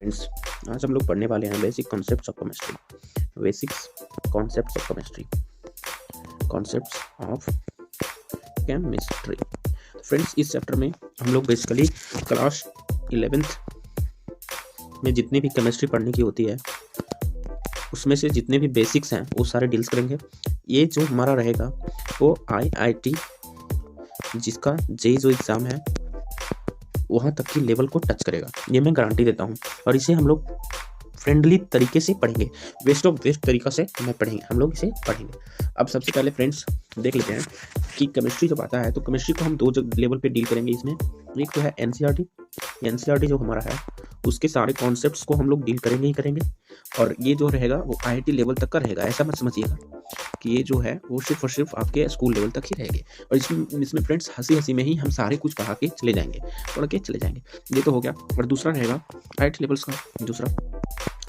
Friends, आज हम लोग पढ़ने वाले हैं basic concepts of chemistry. Basics concepts of chemistry, concepts of chemistry. Friends, इस चैप्टर में हम लोग बेसिकली क्लास 11th में जितनी भी केमिस्ट्री पढ़ने की होती है उसमें से जितने भी बेसिक्स हैं वो सारे डील्स करेंगे। ये जो हमारा रहेगा वो IIT जिसका जे जो एग्ज़ाम है वहाँ तक की लेवल को टच करेगा, ये मैं गारंटी देता हूँ। और इसे हम लोग फ्रेंडली तरीके से पढ़ेंगे, वेस्ट ऑफ वेस्ट तरीका से मैं पढ़ेंगे, हम लोग इसे पढ़ेंगे। अब सबसे पहले फ्रेंड्स देख लेते हैं कि केमिस्ट्री जब आता है तो केमिस्ट्री को हम दो लेवल पे डील करेंगे। इसमें एक तो है एनसीईआरटी जो हमारा है उसके सारे कॉन्सेप्ट्स को हम लोग डील करेंगे ही करेंगे। और ये जो रहेगा वो IIT लेवल तक का रहेगा। ऐसा मत समझिएगा कि ये जो है वो सिर्फ और सिर्फ आपके स्कूल लेवल तक ही रहेंगे। और इसमें फ्रेंड्स हंसी में ही हम सारे कुछ पढ़ा के चले जाएंगे, पढ़ के चले जाएंगे। ये तो हो गया। और दूसरा रहेगा IIT लेवल्स का, दूसरा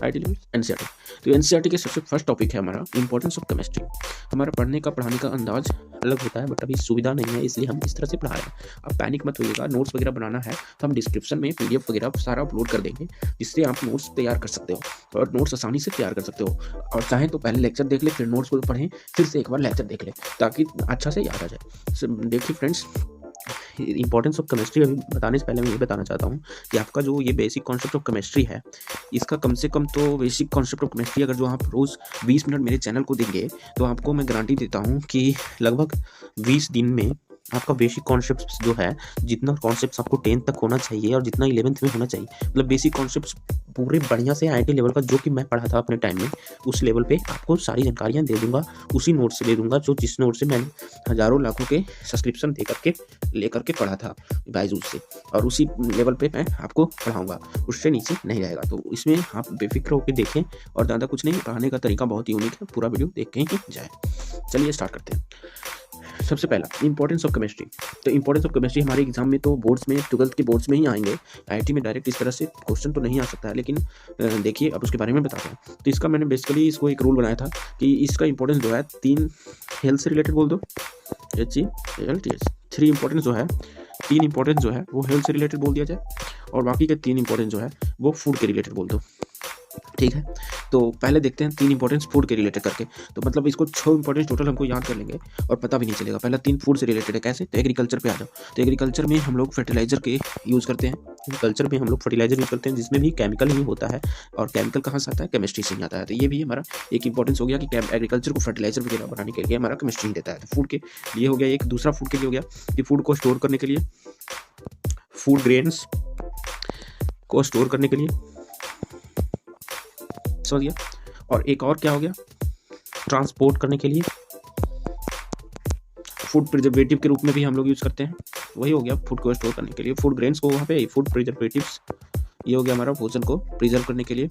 IIT लेवल एनसीईआरटी। तो एनसीईआरटी के सबसे फर्स्ट टॉपिक है हमारा इंपॉर्टेंस ऑफ केमिस्ट्री। हमारा पढ़ने का अंदाज अलग होता है, बट अभी सुविधा नहीं है इसलिए हम इस तरह से पढ़ा रहे हैं। अब पैनिक मत होइएगा। नोट्स वगैरह बनाना है तो हम डिस्क्रिप्शन में PDF वगैरह सारा अपलोड कर देंगे, जिससे आप नोट्स तैयार कर सकते हो और नोट्स आसानी से तैयार कर सकते हो। और चाहें तो पहले लेक्चर देख ले, फिर नोट्स को पढ़ें, फिर से एक बार लेक्चर देख ले ताकि अच्छा से याद आ जाए। देखिए फ्रेंड्स, इंपॉर्टेंस ऑफ केमिस्ट्री अभी बताने से पहले मैं ये बताना चाहता हूँ कि आपका जो ये बेसिक कॉन्सेप्ट ऑफ केमिस्ट्री है इसका कम से कम तो बेसिक कॉन्सेप्ट ऑफ केमिस्ट्री अगर जो आप रोज़ 20 मिनट मेरे चैनल को देंगे तो आपको मैं गारंटी देता हूँ कि लगभग 20 दिन में आपका बेसिक कॉन्सेप्ट्स जो है, जितना कॉन्सेप्ट्स आपको 10th तक होना चाहिए और जितना 11th में होना चाहिए, मतलब बेसिक कॉन्सेप्ट्स पूरे बढ़िया से IIT लेवल का जो कि मैं पढ़ा था अपने टाइम में उस लेवल पे आपको सारी जानकारियाँ दे दूंगा। उसी नोट से दे दूंगा जो जिस नोट से मैंने हज़ारों लाखों के सब्सक्रिप्शन दे करके लेकर के पढ़ा था बायजूस से, और उसी लेवल पे मैं आपको पढ़ाऊँगा, उससे नीचे नहीं रहेगा। तो इसमें आप बेफिक्र होकर देखें और ज़्यादा कुछ नहीं, पढ़ाने का तरीका बहुत ही यूनिक है, पूरा वीडियो देख के ही जाए। चलिए स्टार्ट करते हैं। सबसे पहला इंपॉर्टेंस ऑफ केमिस्ट्री। तो इंपॉर्टेंस ऑफ केमिस्ट्री हमारे एग्जाम में तो बोर्ड्स में 12th के बोर्ड्स में ही आएंगे। IIT में डायरेक्ट इस तरह से क्वेश्चन तो नहीं आ सकता है, लेकिन देखिए अब उसके बारे में बताते हैं। तो इसका मैंने बेसिकली इसको एक रूल बनाया था कि इसका इंपॉर्टेंस जो है 3 हेल्थ से रिलेटेड बोल दो, HELTH। 3 इंपॉर्टेंस जो है, 3 इंपॉर्टेंस जो है वो हेल्थ से रिलेटेड बोल दिया जाए और बाकी के 3 इंपॉर्टेंस जो है वो फूड के रिलेटेड बोल दो। ठीक है, तो पहले देखते हैं 3 इंपॉर्टेंस फूड के रिलेटेड करके। तो मतलब इसको 6 इंपॉर्टेंस टोटल हमको याद कर लेंगे और पता भी नहीं चलेगा। पहला 3 फूड से रिलेटेड है। कैसे? तो एग्रीकल्चर पे आ जाओ। तो एग्रीकल्चर में हम लोग फर्टिलाइजर के यूज़ करते हैं। एग्रीकल्चर में हम लोग फर्टिलाइजर यूज़ करते हैं जिसमें भी केमिकल ही होता है, और केमिकल कहाँ से आता है? केमिस्ट्री से ही आता है। तो ये भी हमारा एक इंपॉर्टेंस हो गया कि एग्रीकल्चर को फर्टिलाइजर वगैरह बनाने के लिए हमारा केमिस्ट्री ही देता है। तो फूड के लिए हो गया एक। दूसरा फूड के लिए हो गया कि फूड को स्टोर करने के लिए, फूड ग्रेन्स को स्टोर करने के लिए, समझ गया। और एक और क्या हो गया? ट्रांसपोर्ट करने के लिए, फूड प्रिजर्वेटिव के रूप में भी हम लोग यूज़ करते हैं। वही हो गया फूड को स्टोर करने के लिए। फूड ग्रेन्स को वहाँ पे फूड प्रिजर्वेटिव्स, ये हो गया हमारा भोजन को प्रिजर्व करने के लिए।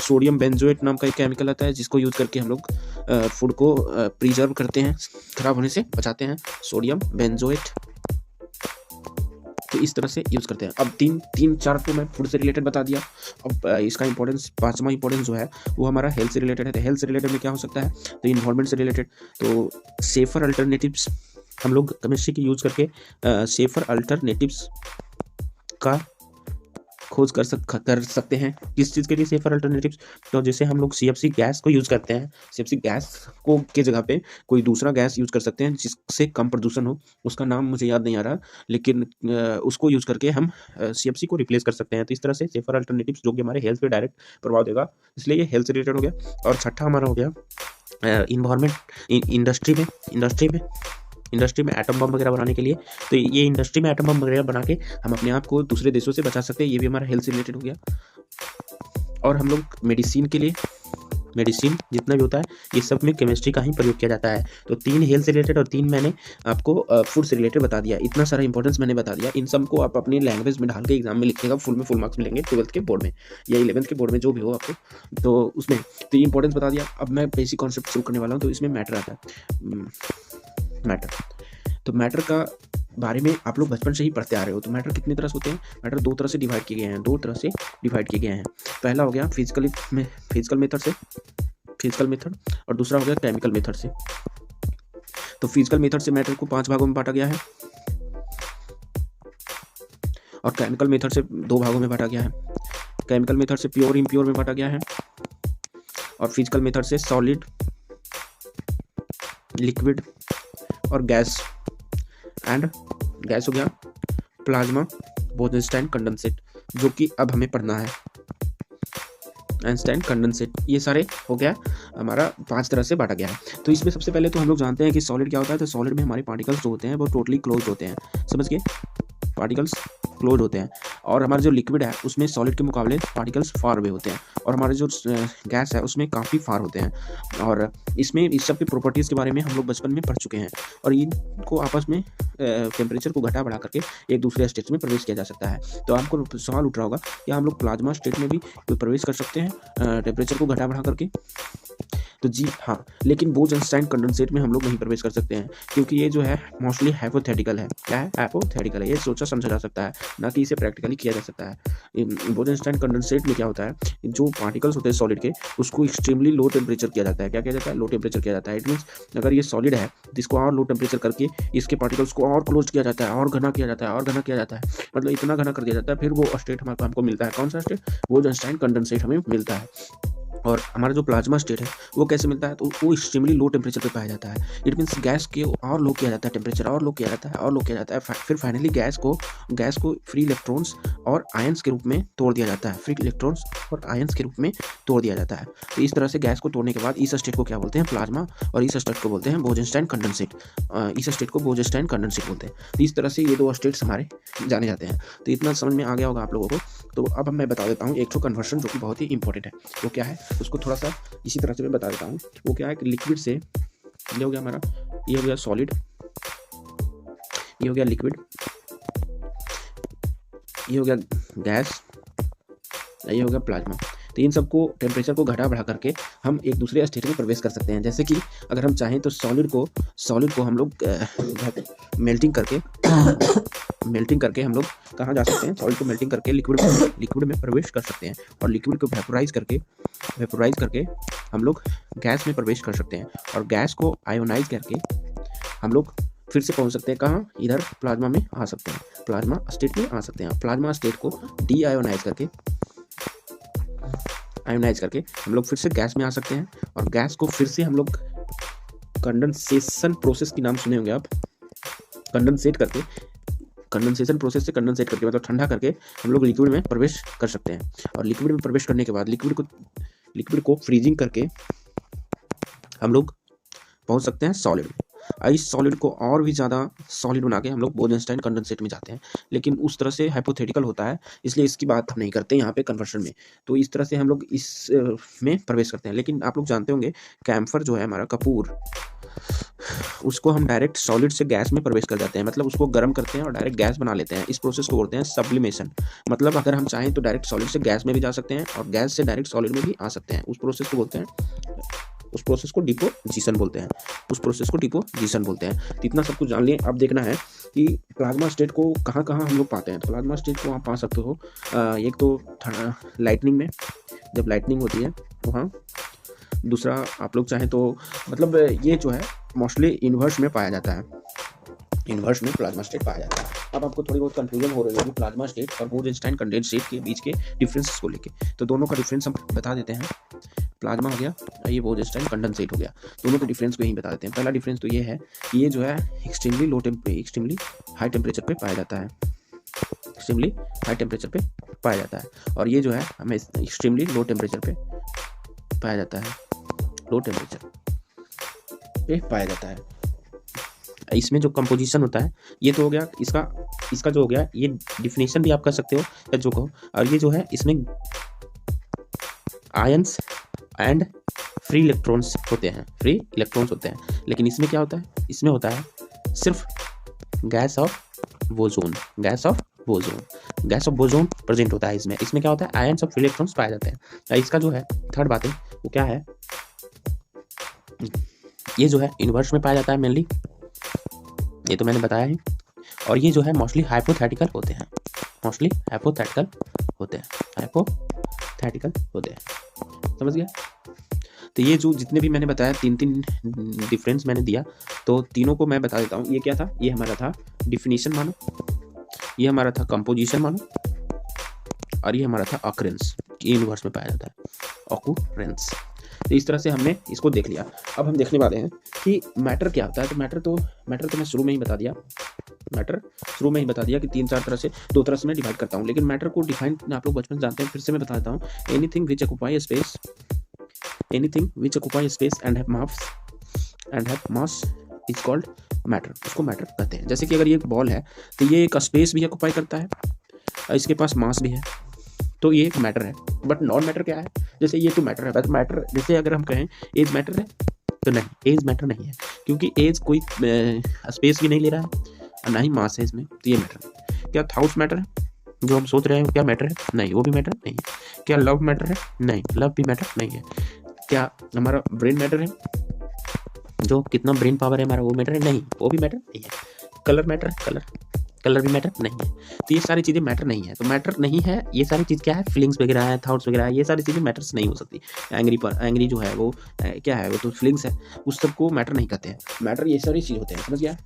सोडियम बेंजोएट नाम का एक केमिकल आता है जिसको यूज़ करके हम लोग फूड को प्रिजर्व करते हैं, खराब होने से बचाते हैं, सोडियम बेंजोएट। तो इस तरह से यूज़ करते हैं। अब 3-4 तो मैं फूड से रिलेटेड बता दिया। अब इसका इंपॉर्टेंस, 5वां इंपॉर्टेंस जो है वो हमारा हेल्थ से रिलेटेड है। तो हेल्थ से रिलेटेड में क्या हो सकता है? तो इन्वायरमेंट से रिलेटेड। तो सेफर अल्टरनेटिव्स हम लोग केमिस्ट्री की यूज़ करके सेफर अल्टरनेटिव्स का खोज कर सकते हैं। किस चीज़ के लिए सेफर अल्टरनेटिव्स? तो जैसे हम लोग CFC गैस को यूज़ करते हैं, CFC गैस को के जगह पे कोई दूसरा गैस यूज़ कर सकते हैं जिससे कम प्रदूषण हो। उसका नाम मुझे याद नहीं आ रहा, लेकिन उसको यूज़ करके हम CFC को रिप्लेस कर सकते हैं। तो इस तरह से सेफर अल्टरनेटिव्स जो कि हमारे हेल्थ पे डायरेक्ट प्रभाव देगा, इसलिए ये हेल्थ से रिलेटेड हो गया। और छठा हमारा हो गया इन्वायरमेंट। इंडस्ट्री में एटम बम वगैरह बनाने के लिए। तो ये इंडस्ट्री में एटम बम वगैरह बना के हम अपने आप को दूसरे देशों से बचा सकते हैं। ये भी हमारा हेल्थ से रिलेटेड हो गया। और हम लोग मेडिसिन के लिए, मेडिसिन जितना भी होता है ये सब में केमिस्ट्री का ही प्रयोग किया जाता है। तो 3 हेल्थ से रिलेटेड और 3 मैंने आपको फूड से रिलेटेड बता दिया। इतना सारा इंपॉर्टेंस मैंने बता दिया। इन सब को आप अपनी लैंग्वेज में ढाल के एग्जाम में लिखिएगा, फुल मार्क्स मिलेंगे 12th के बोर्ड में या 11th के बोर्ड में, जो भी हो आपको। तो उसमें तो इंपॉर्टेंस बता दिया। अब मैं बेसिक कॉन्सेप्ट शुरू करने वाला हूँ। तो इसमें मैटर आता है, मैटर। तो मैटर का बारे में आप लोग बचपन से ही पढ़ते आ रहे हो। तो मैटर कितनी तरह से होते हैं? मैटर 2 तरह से डिवाइड किए गए हैं, 2 तरह से डिवाइड किए गए हैं। पहला हो गया फिजिकल मेथड और दूसरा हो गया केमिकल मेथड से। तो फिजिकल मेथड से मैटर को 5 भागों में बांटा गया है और केमिकल मेथड से 2 भागों में बांटा गया है। केमिकल मेथड से प्योर इम्प्योर में बांटा गया है, और फिजिकल मेथड से सॉलिड, लिक्विड और गैस। एंड गैस हो गया प्लाज्मा, बोजेनस्टाइन कंडेंसेट, जो कि अब हमें पढ़ना है, आइंस्टाइन कंडेंसेट। ये सारे हो गया हमारा 5 तरह से बांटा गया है। तो इसमें सबसे पहले तो हम लोग जानते हैं कि सॉलिड क्या होता है। तो सॉलिड में हमारे पार्टिकल्स जो होते हैं वो टोटली क्लोज होते हैं, समझ गए, पार्टिकल्स क्लोज होते हैं। और हमारा जो लिक्विड है उसमें सॉलिड के मुकाबले पार्टिकल्स फार अवे होते हैं, और हमारे जो गैस है उसमें काफ़ी फार होते हैं। और इसमें इस सब की प्रॉपर्टीज़ के बारे में हम लोग बचपन में पढ़ चुके हैं, और इनको आपस में टेम्परेचर को घटा बढ़ा करके एक दूसरे स्टेट में प्रवेश किया जा सकता है। तो आपको सवाल उठ रहा होगा कि हम लोग प्लाज्मा स्टेट में भी प्रवेश कर सकते हैं टेम्परेचर को घटा बढ़ा करके। तो जी हाँ, लेकिन बोज-आइंस्टाइन कंडेंसेट में हम लोग नहीं प्रवेश कर सकते हैं, क्योंकि ये जो है मोस्टली हाइपोथेटिकल है। क्या है? हाइपोथेटिकल है, ये सोचा समझा जा सकता है, ना कि इसे प्रैक्टिकली किया जा सकता है। बोज-आइंस्टाइन कंडेंसेट में क्या होता है, जो पार्टिकल्स होते हैं सॉलिड के, उसको एक्सट्रीमली लो टेम्परेचर किया जाता है। क्या किया जाता है? लो टेम्परेचर किया जाता है। इट मीन्स अगर ये सॉलिड है तो इसको और लो टेम्परेचर करके इसके पार्टिकल्स को और क्लोज किया जाता है, और घना किया जाता है, और घना किया जाता है, मतलब इतना घना कर दिया जाता है, फिर वो स्टेट हमको मिलता है। कौन सा स्टेट? बोज-आइंस्टाइन कंडेंसेट हमें मिलता है। और हमारा जो प्लाज्मा स्टेट है वो कैसे मिलता है? तो वो एक्सट्रीमली लो टेम्परेचर पे पाया जाता है। इट मीन्स गैस के और लो किया जाता है, टेम्परेचर और लो किया जाता है, और लो किया जाता है, फिर फाइनली गैस को फ्री इलेक्ट्रॉन्स और आयंस के रूप में तोड़ दिया जाता है। फ्री इलेक्ट्रॉन्स और आयंस के रूप में तोड़ दिया जाता है। तो इस तरह से गैस को तोड़ने के बाद इस स्टेट को क्या बोलते हैं? प्लाज्मा, और इस स्टेट को बोलते हैं बोज-आइंस्टाइन कंडेंसेट। इस स्टेट को बोज-आइंस्टाइन कंडेंसेट बोलते हैं। तो इस तरह से ये 2 स्टेट्स हमारे जाने जाते हैं। तो इतना समझ में आ गया होगा आप लोगों को। तो अब मैं बता देता हूँ एक तो कन्वर्शन जो कि बहुत ही इंपॉर्टेंट है। वो क्या है उसको थोड़ा सा इसी तरह से मैं बता देता हूँ। वो क्या है कि लिक्विड से ये हो गया हमारा, ये हो गया सॉलिड, ये हो गया लिक्विड, ये हो गया गैस, ये हो गया प्लाज्मा। तो इन सबको टेम्परेचर को घटा बढ़ा करके हम एक दूसरे स्टेट में प्रवेश कर सकते हैं। जैसे कि अगर हम चाहें तो सॉलिड को हम लोग मेल्टिंग करके हम लोग कहाँ जा सकते हैं? सॉलिड को मेल्टिंग करके लिक्विड में प्रवेश कर सकते हैं, और लिक्विड को वेपोराइज करके हम लोग गैस में प्रवेश कर सकते हैं, और गैस को आयोनाइज करके हम लोग फिर से पहुंच सकते हैं कहाँ? इधर प्लाज्मा में आ सकते हैं, प्लाज्मा स्टेट में आ सकते हैं। प्लाज्मा स्टेट को डी आयोनाइज करके हम लोग फिर से गैस में आ सकते हैं, और गैस को फिर से हम लोग कंडेंसेशन प्रोसेस की नाम सुने होंगे आप। कंडेंसेशन प्रोसेस से कंडेंसेट करके मतलब ठंडा करके हम लोग लिक्विड में प्रवेश कर सकते हैं, और लिक्विड में प्रवेश करने के बाद लिक्विड को फ्रीजिंग करके हम लोग पहुंच सकते हैं सॉलिड में। इस सॉलिड को और भी ज़्यादा सॉलिड बना के हम लोग बोज-आइंस्टाइन कंडेंसेट में जाते हैं, लेकिन उस तरह से हाइपोथेटिकल होता है, इसलिए इसकी बात हम नहीं करते यहाँ पे कन्वर्शन में। तो इस तरह से हम लोग इस में प्रवेश करते हैं। लेकिन आप लोग जानते होंगे कैम्फर जो है हमारा कपूर, उसको हम डायरेक्ट सॉलिड से गैस में प्रवेश कर जाते हैं, मतलब उसको गर्म करते हैं और डायरेक्ट गैस बना लेते हैं। इस प्रोसेस को बोलते हैं सब्लिमेशन। मतलब अगर हम चाहें तो डायरेक्ट सॉलिड से गैस में भी जा सकते हैं, और गैस से डायरेक्ट सॉलिड में भी आ सकते हैं। उस प्रोसेस को डिपोजिशन बोलते हैं। तो इतना सब कुछ जान लिए। अब देखना है कि प्लाज्मा स्टेट को कहाँ हम लोग पाते हैं। तो प्लाज्मा स्टेट को आप पा सकते हो एक तो लाइटनिंग में, जब लाइटनिंग होती है वहाँ। दूसरा आप लोग चाहें तो मतलब ये जो है मोस्टली इन्वर्स में पाया जाता है, इन्वर्स में प्लाज्मा स्टेट पाया जाता है। अब आपको थोड़ी बहुत कंफ्यूजन हो रही होगी प्लाज्मा स्टेट और बोज-आइंस्टाइन कंडेंसेट के बीच के डिफरेंसेस को लेके। तो दोनों का डिफरेंस हम बता देते हैं। प्लाज्मा हो गया, ये बोज-आइंस्टाइन कंडेंसेट हो गया, दोनों के डिफरेंस को यहीं बता देते हैं। पहला डिफरेंस तो ये है कि ये जो है एक्सट्रीमली हाई टेम्परेचर पे पाया जाता है, और ये जो है हमें एक्सट्रीमली लो टेम्परेचर पे पाया जाता है। इसमें जो कंपोजिशन होता है ये तो हो गया इसका जो हो गया, ये डिफिनेशन भी आप कर सकते हो या जो कहो। और ये जो है इसमें आयंस एंड फ्री इलेक्ट्रॉन्स होते हैं, लेकिन इसमें क्या होता है? इसमें होता है सिर्फ गैस ऑफ बोसोन प्रेजेंट होता है इसमें क्या होता है? आयंस और फ्री इलेक्ट्रॉन्स पाए जाते हैं। इसका जो है थर्ड बात है वो क्या है? ये जो है इन्वर्स में पाया जाता है मेनली, ये तो मैंने बताया ही। और ये जो है मोस्टली हाइपोथेटिकल होते हैं, समझ गया? तो ये जो जितने भी मैंने बताया 3 डिफरेंस मैंने दिया, तो तीनों को मैं बता देता हूँ। ये क्या था? ये हमारा था डिफिनीशन मानो, ये हमारा था कंपोजिशन मानो, और ये हमारा था ऑकरेंस। यूनिवर्स में पाया जाता है, ऑकुरेंस। तो इस तरह से हमने इसको देख लिया। अब हम देखने वाले हैं कि मैटर क्या होता है। तो मैटर तो मैं शुरू में ही बता दिया कि 3-4 तरह से, 2 तरह से मैं डिवाइड करता हूँ। लेकिन मैटर को डिफाइन आप लोग बचपन जानते हैं, फिर से मैं बता देता हूँ। Anything which occupy space and have mass is called matter, उसको मैटर कहते हैं। जैसे कि अगर ये एक बॉल है तो ये एक स्पेस भी ऑक्यूपाई करता है और इसके पास मास भी है, तो ये एक मैटर है। बट नॉन मैटर क्या है? जैसे ये तो मैटर है, बट मैटर जैसे अगर हम कहें एज मैटर है तो नहीं, एज मैटर नहीं है, क्योंकि एज कोई स्पेस भी नहीं ले रहा है और ना ही मास है इसमें, तो ये मैटर है। क्या थाउट्स मैटर है? जो हम सोच रहे हैं क्या मैटर है? नहीं, वो भी मैटर नहीं है। क्या लव मैटर है? नहीं, लव भी मैटर नहीं है। क्या हमारा ब्रेन मैटर है? जो कितना ब्रेन पावर है हमारा, वो मैटर है? नहीं, वो भी मैटर नहीं है। कलर मैटर है? कलर भी मैटर नहीं है। तो ये सारी चीज़ें मैटर नहीं है। तो मैटर नहीं है, ये सारी चीज़ क्या है? फीलिंग्स वगैरह है, थॉट्स वगैरह है, ये सारी चीज़ें मैटर्स नहीं हो सकती। एंग्री जो है वो क्या है? वो तो फीलिंग्स है, उस सब को मैटर नहीं कहते हैं। मैटर ये सारी चीज़ होते हैं, समझ गया?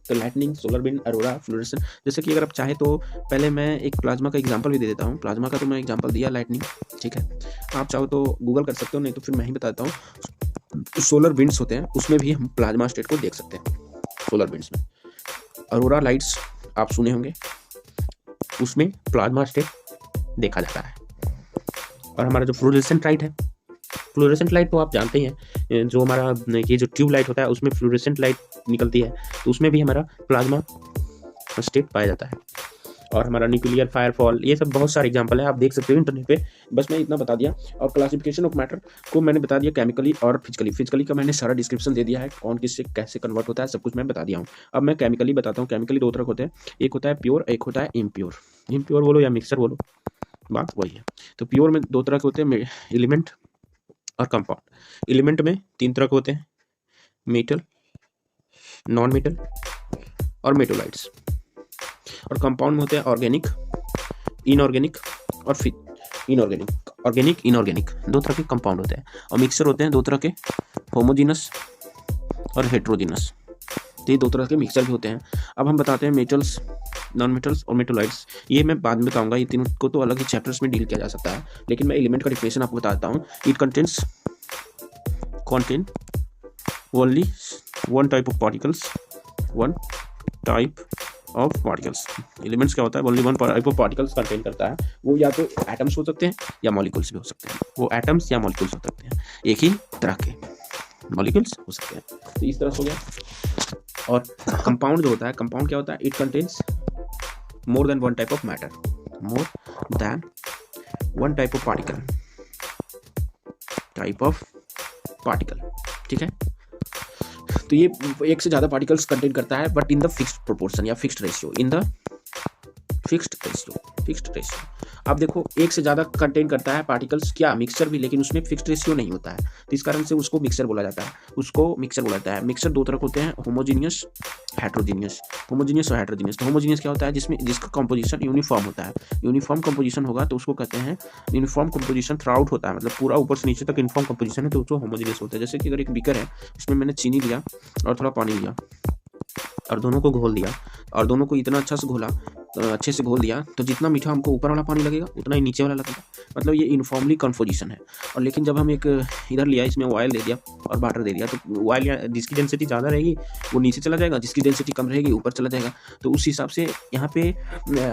तो lightning, solar wind, Arora, fluorescence. जैसे कि अगर आप चाहे तो पहले मैं एक प्लाज्मा का एग्जांपल भी दे देता हूँ। प्लाज्मा का तो मैं एग्जांपल दिया, लाइटनिंग, ठीक है। आप चाहो तो गूगल कर सकते हो, नहीं तो फिर मैं ही बताता हूँ। सोलर विंड्स होते हैं, उसमें भी हम प्लाज्मा स्टेट को देख सकते हैं। सोलर विंड्स में अरोरा लाइट्स आप सुने होंगे, उसमें प्लाज्मा स्टेट देखा जाता है। और हमारा जो फ्लोरेसेंट लाइट है, फ्लोरेसेंट लाइट तो आप जानते ही हैं, जो हमारा ये जो ट्यूब लाइट होता है उसमें फ्लोरेसेंट लाइट निकलती है, तो उसमें भी हमारा प्लाज्मा स्टेट पाया जाता है। और हमारा न्यूक्लियर फायरफॉल, ये सब बहुत सारे एग्जांपल है, आप देख सकते हो इंटरनेट पे। बस मैं इतना बता दिया। और क्लासिफिकेशन ऑफ मैटर को मैंने बता दिया, केमिकली और फिजिकली का मैंने सारा डिस्क्रिप्शन दे दिया है, कौन किससे कैसे कन्वर्ट होता है, सब कुछ मैं बता दिया हूँ। अब मैं केमिकली बताता हूँ। केमिकली 2 तरह होते हैं, एक होता है प्योर, एक होता है इम्प्योर। इम्प्योर बोलो या मिक्सर बोलो, बात वही है। तो प्योर में 2 तरह के होते हैं, एलिमेंट और कंपाउंड। एलिमेंट में 3 तरह के होते हैं, मेटल, नॉन मेटल और मेटोलाइट्स। और कंपाउंड में होते हैं ऑर्गेनिक, इनऑर्गेनिक और ऑर्गेनिक इनऑर्गेनिक, 2 तरह के कंपाउंड होते हैं। और मिक्सर होते हैं 2 तरह के, होमोजीनस और हेट्रोजीनस। तो ये 2 तरह के मिक्सर भी होते हैं। अब हम बताते हैं मेटल्स, नॉन मेटल्स और मेटोलाइट्स। ये मैं बाद में बताऊंगा, ये तीनों को तो अलग ही चैप्टर्स में डील किया जा सकता है, लेकिन मैं एलिमेंट का डिफिनेशन आपको बताता हूँ। It contain only one type of particles. Elements क्या होता है? Only one type of particles contain करता है। वो या तो एटम्स हो सकते हैं या मॉलिक्यूल्स भी हो सकते हैं। वो एटम्स या मॉलिक्यूल्स हो सकते हैं, एक ही तरह के मॉलिक्यूल्स हो सकते हैं। तो इस तरह से हो गया। और कंपाउंड जो होता है, कंपाउंड क्या होता है? It contains more than one type of matter, more than one type of particle, ठीक है। तो ये एक से ज़्यादा पार्टिकल्स कंटेन करता है, but in the fixed proportion या फिक्स्ड रेशियो, फिक्स्ड रेशियो। अब देखो, एक से ज़्यादा कंटेन करता है पार्टिकल्स, क्या मिक्सचर भी, लेकिन उसमें फिक्स्ड रेशियो नहीं होता है, तो इस कारण से उसको मिक्सचर बोला जाता है। मिक्सचर 2 तरह के होते हैं, होमोजीनियस और हेट्रोजीनियस। तो होमोजीनियस क्या होता है? जिसका कंपोजिशन यूनिफॉर्म होता है। यूनिफॉर्म कंपोजिशन होगा तो उसको कहते हैं, यूनिफॉर्म कंपोजिशन थ्रूआउट होता है, मतलब पूरा ऊपर से नीचे तक यूनिफॉर्म कंपोजिशन है, तो उसको होमोजीनियस होता है। जैसे कि अगर एक बीकर है, उसमें मैंने चीनी लिया और थोड़ा पानी लिया और दोनों को घोल दिया, और दोनों को इतना अच्छे से घोल दिया, तो जितना मीठा हमको ऊपर वाला पानी लगेगा उतना ही नीचे वाला लगेगा। मतलब ये यूनिफॉर्मली कंपोजिशन है। और लेकिन जब हम एक इधर लिया, इसमें ऑयल दे दिया और वाटर दे दिया, तो ऑयल या जिसकी डेंसिटी ज़्यादा रहेगी वो नीचे चला जाएगा, जिसकी डेंसिटी कम रहेगी ऊपर चला जाएगा। तो उस हिसाब से यहाँ पे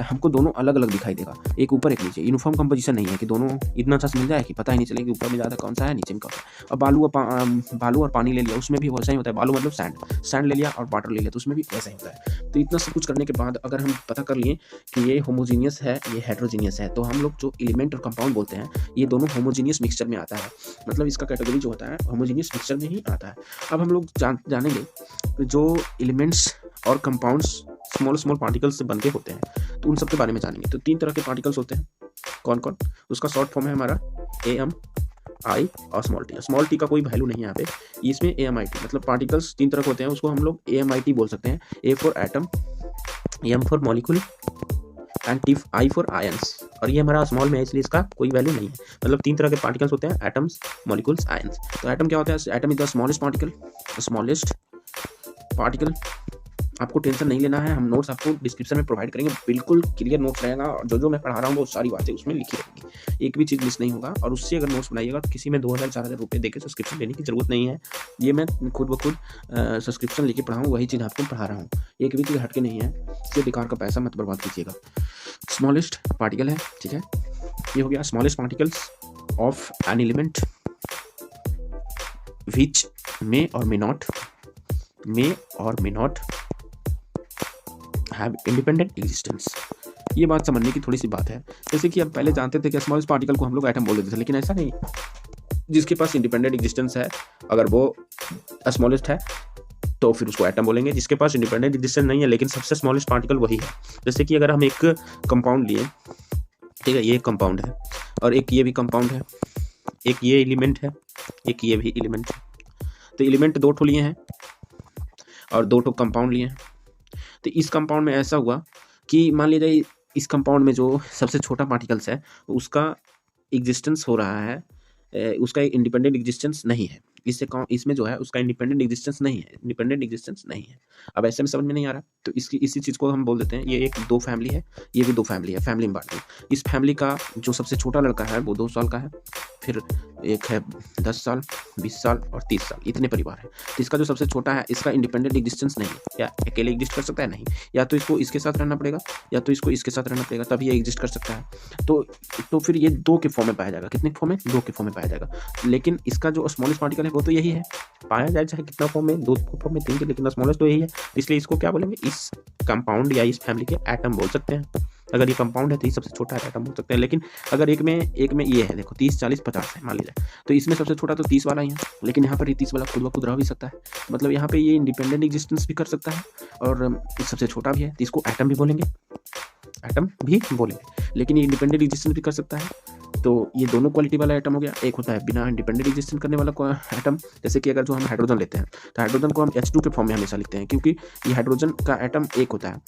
हमको दोनों अलग अलग दिखाई देगा, एक ऊपर एक नीचे। यूनिफॉर्म कंपोजिशन नहीं है कि दोनों इतना अच्छा मिल जाए कि पता ही नहीं चले कि ऊपर में ज़्यादा कौन सा है, नीचे में कौन सा है। और बालू और पानी ले लिया, उसमें भी वैसा ही होता है। बालू मतलब सैंड ले लिया और वाटर ले लिया, तो उसमें भी वैसा ही होता है। तो इतना सब कुछ करने के बाद अगर हम पता कर लिए कि ये होमोजीनियस है, ये हेट्रोजीनियस है, तो हम लोग जो एलिमेंट और कंपाउंड बोलते हैं, ये दोनों होमोजीनियस मिक्सचर में आता है। मतलब इसका कैटेगरी जो होता है होमोजीनियस मिक्सचर में ही आता है। अब हम लोग जानेंगे जो एलिमेंट्स और कंपाउंड्स स्मॉल पार्टिकल्स से बनके होते हैं, तो उन सब के बारे में जानेंगे। तो 3 तरह के पार्टिकल्स होते हैं, कौन? उसका शॉर्ट फॉर्म है हमारा AMI और स्मॉल टी का कोई वैल्यू नहीं है यहाँ पे, इसमें AMIT। मतलब पार्टिकल्स 3 तरह के होते हैं, उसको हम लोग AMIT बोल सकते हैं। A for atom, M for molecule and I for ions. और ये हमारा स्मॉल में है, इसलिए इसका कोई वैल्यू नहीं है। मतलब 3 तरह के पार्टिकल्स होते हैं, एटम्स, मॉलिक्यूल्स, आयंस। तो एटम क्या होता है? Atom is the smallest particle आपको टेंशन नहीं लेना है, हम नोट्स आपको डिस्क्रिप्शन में प्रोवाइड करेंगे, बिल्कुल क्लियर नोट्स रहेगा और जो मैं पढ़ा रहा हूँ वो सारी बातें उसमें लिखी रहेंगी, एक भी चीज़ मिस नहीं होगा। और उससे अगर नोट्स बनाइएगा तो किसी में 2,000-4,000 रुपये देकर सब्सक्रिप्शन लेने की ज़रूरत नहीं है। ये मैं खुद ब खुद सब्सक्रिप्शन लेके पढ़ा हूँ, वही चीज़ आपको पढ़ा रहा हूँ, एक भी चीज़ हट के नहीं है। इससे बेकार का पैसा मत बर्बाद कीजिएगा। स्मॉलेस्ट पार्टिकल है, ठीक है, ये हो गया smallest particles of an element which may or may not have independent existence. ये बात समझने की थोड़ी सी बात है। जैसे कि अब पहले जानते थे कि स्मॉलेस्ट पार्टिकल को हम लोग एटम बोल देते थे, लेकिन ऐसा नहीं। जिसके पास इंडिपेंडेंट एग्जिस्टेंस है, अगर वो स्मॉलेस्ट है तो फिर उसको एटम बोलेंगे। जिसके पास इंडिपेंडेंट एग्जिस्टेंस नहीं है लेकिन सबसे स्मॉलेस्ट पार्टिकल वही है। जैसे कि अगर हम एक कंपाउंड लिए, ठीक है, ये एक कंपाउंड है और एक ये भी कंपाउंड है, एक ये एलिमेंट है, एक ये भी एलिमेंट है। तो एलिमेंट 2 ठो लिए हैं और 2 ठो कंपाउंड लिए हैं। तो इस कंपाउंड में ऐसा हुआ कि मान लीजिए इस कंपाउंड में जो सबसे छोटा पार्टिकल्स है उसका एग्जिस्टेंस हो रहा है, उसका इंडिपेंडेंट एग्जिस्टेंस नहीं है। इसमें जो है उसका इंडिपेंडेंट एग्जिस्टेंस नहीं है। अब ऐसे में समझ में नहीं आ रहा, तो इसी चीज़ को हम बोल देते हैं, ये एक 2 फैमिली है, ये भी 2 फैमिली है, फैमिली में बांट दें। इस फैमिली का जो सबसे छोटा लड़का है वो 2 साल का है, फिर एक है 10 साल, 20 साल और 30 साल, इतने परिवार है। तो इसका जो सबसे छोटा है इसका इंडिपेंडेंट एग्जिस्टेंस नहीं है, या अकेले एग्जिस्ट कर सकता है, नहीं, या तो इसको इसके साथ रहना पड़ेगा या तो इसको इसके साथ रहना पड़ेगा, तभी ये एग्जिस्ट कर सकता है। तो फिर ये 2 के फॉर्म में पाया जाएगा। कितने फॉर्म में? 2 के फॉर्म में पाया जाएगा। लेकिन इसका जो स्मॉलेस्ट पार्टिकल है वो तो यही है, पाया जाए चाहे कितना फॉर्म में, 2 फॉर्म में, 3 के, लेकिन स्मॉलेस्ट तो यही है। इसलिए इसको क्या बोलेंगे? इस कंपाउंड या इस फैमिली के एटम बोल सकते हैं। अगर ये कंपाउंड है तो ये सबसे छोटा है, एटम बोल सकते हैं। लेकिन अगर एक में ये है, देखो 30, 40, 50 है मान लीजिए, तो इसमें सबसे छोटा तो 30 वाला ही है, लेकिन यहाँ पर ये 30 वाला खुद ब खुद रह भी सकता है। मतलब यहाँ पे ये इंडिपेंडेंट एग्जिस्टेंस भी कर सकता है और सबसे छोटा भी है, तो इसको एटम भी बोलेंगे, लेकिन ये इंडिपेंडेंट एग्जिस्टेंस भी कर सकता है। तो ये दोनों क्वालिटी वाला एटम हो गया। एक होता है बिना इंडिपेंडेंट एग्जिस्टेंस करने वाला एटम, जैसे कि अगर जो हम हाइड्रोजन लेते हैं तो हाइड्रोजन को हम H2 के फॉर्म में हमेशा लिखते हैं, क्योंकि ये हाइड्रोजन का एटम एक होता है,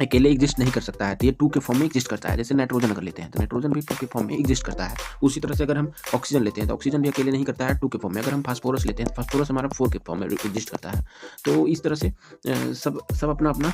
अकेले एग्जिस्ट नहीं कर सकता है, तो ये 2 के फॉर्म में एग्जिस्ट करता है। जैसे नाइट्रोजन अगर लेते हैं तो नाइट्रोजन भी 2 के फॉर्म में एग्जिस्ट करता है। उसी तरह से अगर हम ऑक्सीजन लेते हैं तो ऑक्सीजन भी अकेले नहीं करता है, 2 के फॉर्म में। अगर हम फास्फोरस लेते हैं तो फास्फोरस हमारा 4 के फॉर्म में एग्जिस्ट करता है। तो इस तरह से सब अपना अपना,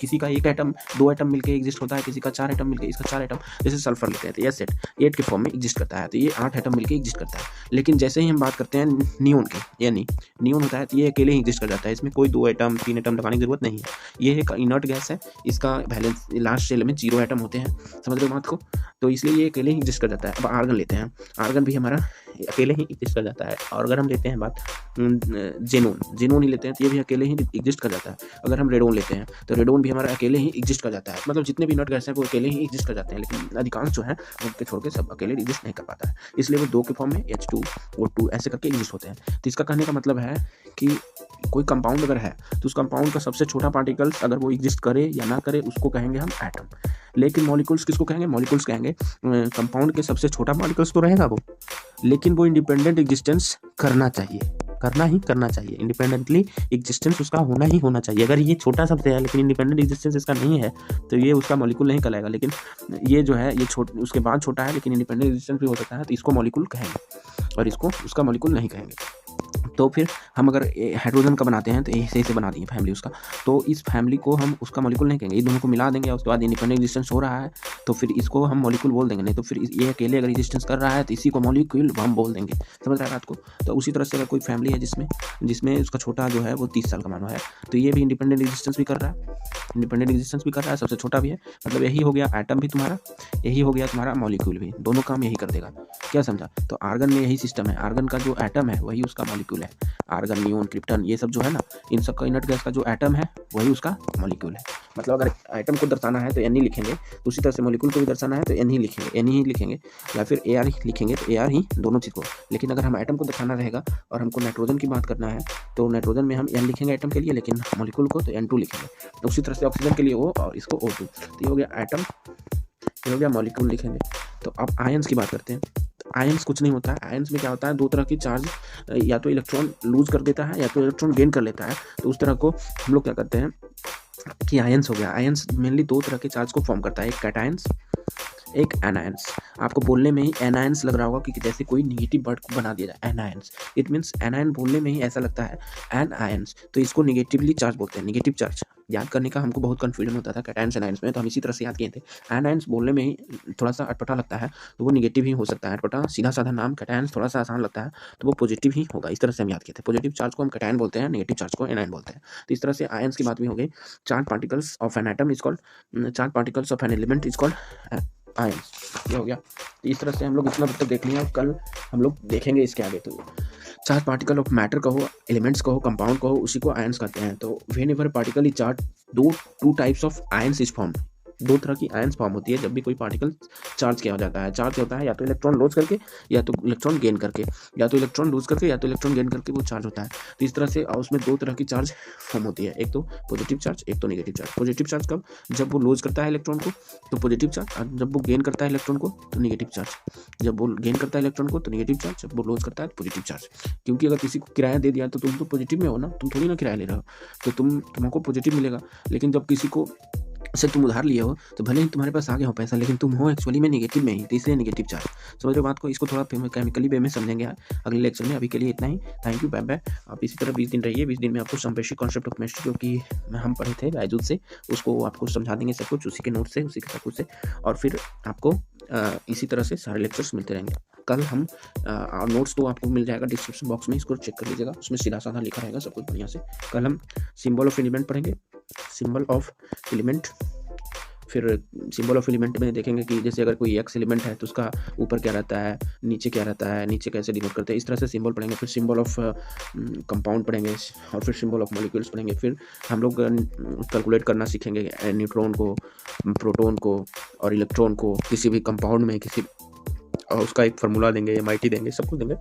किसी का एक एटम 2 एटम मिलकर एग्जिस्ट होता है, किसी का 4 एटम मिलकर, इसका 4 एटम। जैसे सल्फर लेते हैं तो S 8 के फॉर्म में एग्जिस्ट करता है, तो ये 8 एटम मिलकर एग्जिस्ट करता है। लेकिन जैसे ही हम बात करते हैं नियोन की, यानी नियोन होता है तो ये अकेले ही एग्जिस्ट कर जाता है, इसमें कोई 2 एटम 3 एटम लगाने की जरूरत नहीं है। ये एक इनर्ट गैस है, इसका बैलेंस लास्ट सेल में 0 एटम होते हैं, समझ रहे हो बात को? तो इसलिए ये अकेले ही एग्जिस्ट कर जाता है। अब आर्गन लेते हैं, आर्गन भी हमारा अकेले ही एग्जिस्ट कर जाता है। और अगर हम लेते हैं बात जेनोन ही लेते हैं तो ये भी अकेले ही एग्जिस्ट कर जाता है। अगर हम रेडोन लेते हैं तो रेडोन भी हमारा अकेले ही एग्जिस्ट कर जाता है। मतलब जितने भी इनर्ट गैस हैं वो अकेले ही एग्जिस्ट कर जाते हैं, लेकिन अधिकांश जो है उनके छोड़ के सब अकेले एग्जिस्ट नहीं कर पाता है। इसलिए वो 2 के फॉर्म में H2 O2 ऐसे करके एग्जिस्ट होते हैं। तो इसका कहने का मतलब है कि कोई कंपाउंड अगर है तो उस कंपाउंड का सबसे छोटा पार्टिकल्स अगर वो एग्जिस्ट करे या ना करे उसको कहेंगे हम एटम। लेकिन मॉलिक्यूल्स किसको कहेंगे? मॉलिक्यूल्स कहेंगे कंपाउंड के सबसे छोटा पार्टिकल्स तो रहेगा वो, लेकिन वो इंडिपेंडेंट एग्जिस्टेंस करना चाहिए। इंडिपेंडेंटली एग्जिस्टेंस उसका होना चाहिए। अगर ये छोटा सबसे है लेकिन इंडिपेंडेंट एग्जिस्टेंस इसका नहीं है तो ये उसका मॉलिक्यूल नहीं कहलाएगा। लेकिन ये जो है ये उसके बाद छोटा है लेकिन इंडिपेंडेंट एग्जिस्टेंस भी हो सकता है, तो इसको मॉलिक्यूल कहेंगे और इसको उसका मॉलिक्यूल नहीं कहेंगे। तो फिर हम अगर हाइड्रोजन का बनाते हैं तो ऐसे ऐसे बना दिए फैमिली उसका, तो इस फैमिली को हम उसका मॉलिक्यूल नहीं कहेंगे, ये दोनों को मिला देंगे और उसके बाद इंडिपेंडेंट एग्जिस्टेंस हो रहा है तो फिर इसको हम मॉलिक्यूल बोल देंगे। नहीं तो फिर ये अकेले अगर एग्जिस्टेंस कर रहा है तो इसी को मॉलिक्यूल हम बोल देंगे, समझ रहा है बात को? तो उसी तरह से अगर कोई फैमिली है जिसमें उसका छोटा जो है वो 30 साल का मानो है तो ये भी इंडिपेंडेंट एग्जिस्टेंस भी कर रहा है, सबसे छोटा भी है। मतलब यही हो गया एटम भी तुम्हारा, यही हो गया तुम्हारा मॉलिक्यूल भी, दोनों काम यही कर देगा। क्या समझा? तो आर्गन में यही सिस्टम है, आर्गन का जो एटम है वही उसका मॉलिक्यूल है। आर्गन, नियोन, क्रिप्टन ये सब जो है ना, इन सब का इनर्ट गैस का जो एटम है वही उसका मॉलिक्यूल है। मतलब अगर एटम को दर्शाना है तो N ही लिखेंगे, तो उसी तरह से मॉलिक्यूल को भी दर्शाना है तो N ही लिखेंगे या फिर AR ही लिखेंगे, तो AR ही दोनों चीज़ को। लेकिन अगर हम एटम को दर्शाना रहेगा और हमको नाइट्रोजन की बात करना है तो नाइट्रोजन में हम N लिखेंगे एटम के लिए, लेकिन मॉलिक्यूल को तो N2 लिखेंगे। तो उसी तरह से ऑक्सीजन के लिए O और इसको O2। तो ये हो गया एटम, ये हो गया मॉलिक्यूल लिखेंगे। तो अब आयंस की बात करते हैं। आयंस कुछ नहीं होता है, आयंस में क्या होता है, 2 तरह की चार्ज, या तो इलेक्ट्रॉन लूज कर देता है या तो इलेक्ट्रॉन गेन कर लेता है। तो उस तरह को हम लोग क्या करते हैं कि आयंस हो गया। आयंस मेनली 2 तरह के चार्ज को फॉर्म करता है, एक कैटायंस, एक एनायंस। आपको बोलने में ही एनायंस लग रहा होगा कि जैसे कोई निगेटिव वर्ड को बना दिया जाए, एनायंस। इट मीन्स एनायन बोलने में ही ऐसा लगता है एनायंस, तो इसको निगेटिवली चार्ज बोलते हैं, निगेटिव चार्ज। याद करने का हमको बहुत कन्फ्यूजन होता था कैटायंस एनायंस में, तो हम इसी तरह से याद किए थे। एनायंस बोलने में ही थोड़ा सा अटपटा लगता है तो वो निगेटिव ही हो सकता है। अटपटा सीधा साधा नाम, कैटायंस थोड़ा सा आसान लगता है तो वो पॉजिटिव ही होगा। इस तरह से हम याद किए थे। पॉजिटिव चार्ज को हम कैटायन बोलते हैं, नेगेटिव चार्ज को एनायन बोलते हैं। तो इस तरह से आयंस की बात भी हो गई। Charge particles of an atom is called, charge particles of an element is called ions. ये हो गया। तो इस तरह से हम लोग इतना तक देख लिया, कल हम लोग देखेंगे इसके आगे। तो चार्ज पार्टिकल ऑफ मैटर कहो, एलिमेंट्स कहो, कंपाउंड कहो, उसी को आयंस कहते हैं। तो when ever particle is charge, two types of ions is form. दो तरह की आयंस फॉर्म होती है जब भी कोई पार्टिकल चार्ज किया जाता है। चार्ज होता है या तो इलेक्ट्रॉन लॉस करके या तो इलेक्ट्रॉन गेन करके, या तो इलेक्ट्रॉन लूज करके या तो इलेक्ट्रॉन गेन करके वो चार्ज होता है। तो इस तरह से उसमें दो तरह की चार्ज फॉर्म होती है, एक तो पॉजिटिव चार्ज, एक तो नेगेटिव चार्ज। पॉजिटिव चार्ज कब? जब वो लूज करता है इलेक्ट्रॉन को तो पॉजिटिव चार्ज, और जब वो गेन करता है इलेक्ट्रॉन को तो नेगेटिव चार्ज। जब वो गेन करता है इलेक्ट्रॉन को तो नेगेटिव चार्ज, जब वो लूज करता है तो पॉजिटिव चार्ज। क्योंकि अगर किसी को किराया दे दिया तो तुम तो पॉजिटिव में हो ना, तुम थोड़ी ना किराया ले रहे हो, तो तुमको पॉजिटिव मिलेगा। लेकिन जब किसी को से तुम उधार लिए हो तो भले ही तुम्हारे पास आ गया हो पैसा, लेकिन तुम हो एक्चुअली में नेगेटिव में ही, तो इसलिए नेगेटिव चार्ज। समझ लो बात को। इसको थोड़ा केमिकली वे में समझेंगे अगले लेक्चर में। अभी के लिए इतना ही। Thank you, bye bye. आप इसी तरह 20 दिन रहिए। 20 दिन में आपको some basic concept of chemistry जो कि हम पढ़े थे बायजूस से, उसको आपको समझा देंगे सब कुछ, उसी के नोट से, उसी के सब कुछ से। और फिर आपको इसी तरह से सारे लेक्चर्स मिलते रहेंगे। कल हम नोट्स तो आपको मिल जाएगा डिस्क्रिप्शन बॉक्स में, इसको चेक कर लीजिएगा, उसमें सीधा साधा लिखा रहेगा सब कुछ बढ़िया से। कल हम सिंबल ऑफ एलिमेंट पढ़ेंगे, सिंबल ऑफ एलिमेंट। फिर सिंबल ऑफ एलिमेंट में देखेंगे कि जैसे अगर कोई एक्स एलिमेंट है तो उसका ऊपर क्या रहता है, नीचे क्या रहता है, नीचे कैसे डिनोट करते हैं, इस तरह से सिंबल पढ़ेंगे। फिर सिंबल ऑफ कंपाउंड पढ़ेंगे, और फिर सिंबल ऑफ मॉलिक्यूल्स पढ़ेंगे। फिर हम लोग कैलकुलेट करना सीखेंगे न्यूट्रॉन को, प्रोटॉन को और इलेक्ट्रॉन को किसी भी कंपाउंड में, किसी और उसका एक फार्मूला देंगे, MIT देंगे, सब कुछ देंगे।